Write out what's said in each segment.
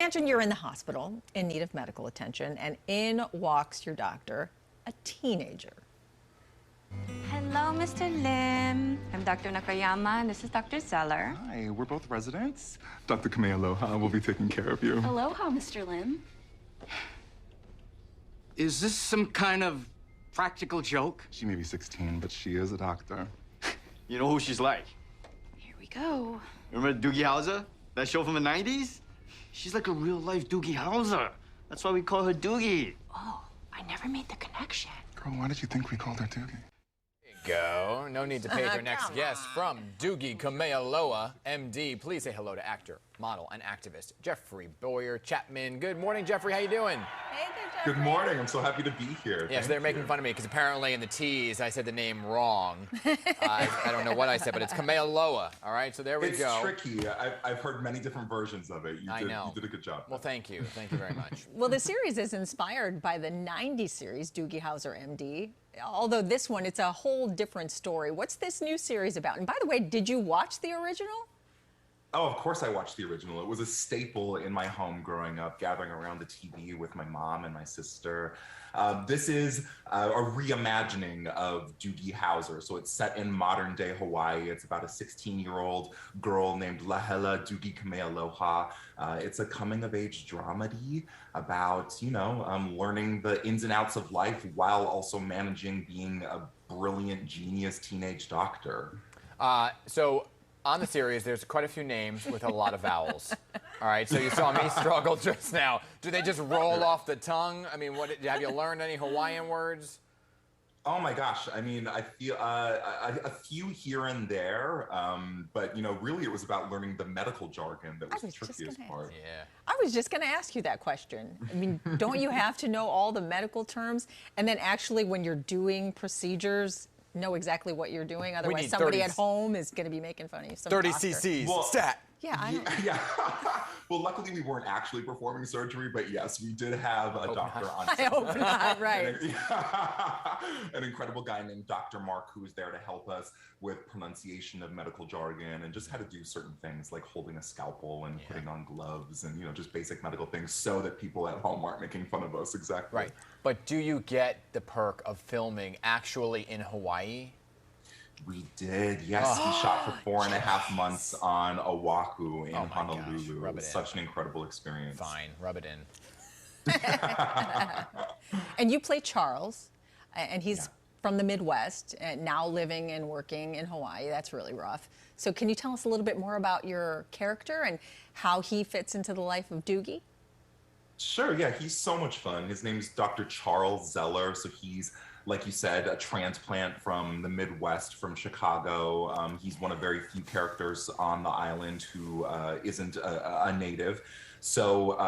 Imagine you're in the hospital in need of medical attention, and in walks your doctor, a teenager. Hello, Mr. Lim. I'm Dr. Nakayama, and this is Dr. Zeller. Hi, we're both residents. Dr. Kamealoha will be taking care of you. Aloha, Mr. Lim. Is this some kind of practical joke? She may be 16, but she is a doctor. You know who she's like? Here we go. Remember Doogie Howser? That show from the 90s? She's like a real-life Doogie Howser. That's why we call her Doogie. Oh, I never made the connection. Girl, why did you think we called her Doogie? Go. No need to page our next guest from Doogie Kamealoha MD. Please say hello to actor, model, and activist Jeffrey Bowyer-Chapman. Good morning, Jeffrey. How you doing? Hey there, Jeffrey. Good morning. I'm so happy to be here. Yes, they're making fun of me because apparently in the tease I said the name wrong. I don't know what I said, but it's Kamealoha. All right, so there we go. It's tricky. I've heard many different versions of it. I know. You did a good job. Well, thank you. Thank you very much. Well, the series is inspired by the '90s series Doogie Howser MD. Although this one, it's a whole different story. What's this new series about? And by the way, did you watch the original? Oh, of course I watched the original. It was a staple in my home growing up, gathering around the TV with my mom and my sister. This is a reimagining of Doogie Howser. So it's set in modern day Hawaii. It's about a 16-year-old girl named Lahela Doogie Kamealoha. It's a coming of age dramedy about, learning the ins and outs of life while also managing being a brilliant genius teenage doctor. On the series, there's quite a few names with a lot of vowels. All right, so you saw me struggle just now. Do they just roll off the tongue? I mean, have you learned any Hawaiian words? Oh my gosh, I mean, I feel a few here and there, but really it was about learning the medical jargon that was the trickiest part. Yeah. I was just going to ask you that question. I mean, don't you have to know all the medical terms? And then actually when you're doing procedures, know exactly what you're doing. Otherwise, somebody at home is going to be making fun of you. 30 cc's, stat. Yeah, yeah. Well, luckily we weren't actually performing surgery, but yes, we did have a doctor on set. I hope not, right. An incredible guy named Dr. Mark, who was there to help us with pronunciation of medical jargon and just how to do certain things like holding a scalpel and putting on gloves and, just basic medical things so that people at home aren't making fun of us. Exactly. Right. But do you get the perk of filming actually in Hawaii? We did, yes. We shot for 4.5 months on Oahu in Honolulu. It was such an incredible experience. Fine, rub it in. And you play Charles, and he's from the Midwest, and now living and working in Hawaii. That's really rough. So can you tell us a little bit more about your character and how he fits into the life of Doogie? Sure, yeah, he's so much fun. His name's Dr. Charles Zeller, so he's, like you said, a transplant from the Midwest, from Chicago. He's one of very few characters on the island who isn't a native. So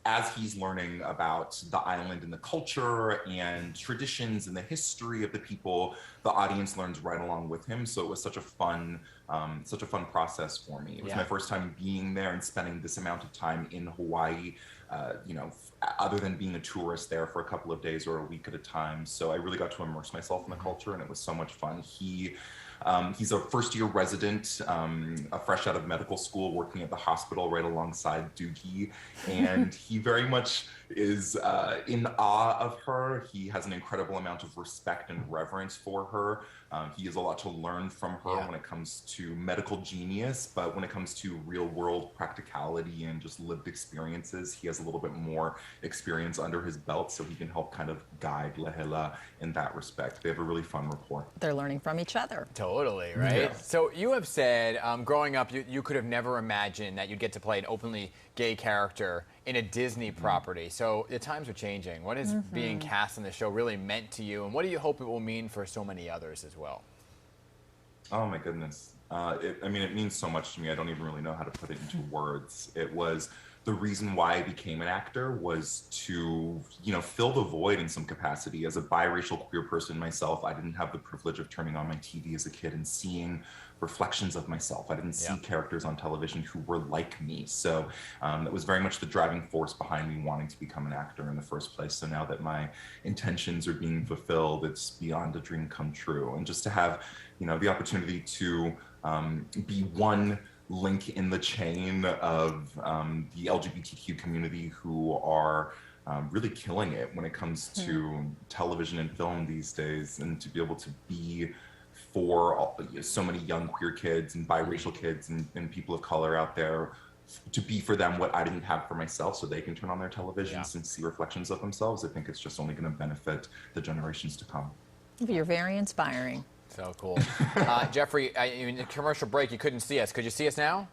as he's learning about the island and the culture and traditions and the history of the people, the audience learns right along with him. So it was such a fun process for me. It was my first time being there and spending this amount of time in Hawaii, other than being a tourist there for a couple of days or a week at a time. So I really got to immerse myself in the culture, and it was so much fun. He's a first-year resident, fresh out of medical school, working at the hospital right alongside Doogie, and he very much is in awe of her. He has an incredible amount of respect and reverence for her. He has a lot to learn from her when it comes to medical genius, but when it comes to real-world practicality and just lived experiences, he has a little bit more experience under his belt, so he can help kind of guide Lahela in that respect. They have a really fun rapport. They're learning from each other. Totally, right? Yeah. So you have said, growing up, you could have never imagined that you'd get to play an openly gay character in a Disney property. So the times are changing. What has being cast in the show really meant to you, and what do you hope it will mean for so many others as well? Oh my goodness. It means so much to me. I don't even really know how to put it into words. It was the reason why I became an actor was to, fill the void in some capacity. As a biracial queer person myself, I didn't have the privilege of turning on my TV as a kid and seeing reflections of myself. I didn't see characters on television who were like me. So that was very much the driving force behind me wanting to become an actor in the first place. So now that my intentions are being fulfilled, it's beyond a dream come true. And just to have, the opportunity to be one link in the chain of the LGBTQ community who are really killing it when it comes to television and film these days, and to be able to be for so many young queer kids and biracial kids and people of color out there, to be for them what I didn't have for myself, so they can turn on their televisions and see reflections of themselves. I think it's just only going to benefit the generations to come. You're very inspiring. So cool. Jeffrey, in the commercial break, you couldn't see us. Could you see us now?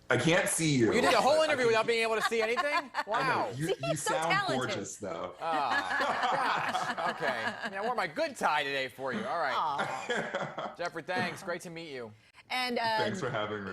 I can't see you. You did a whole interview without being able to see anything? Wow. You so sound talented. gorgeous, though. Gosh. Okay. Yeah, I wore my good tie today for you. All right. Jeffrey, thanks. Great to meet you. And Thanks for having me.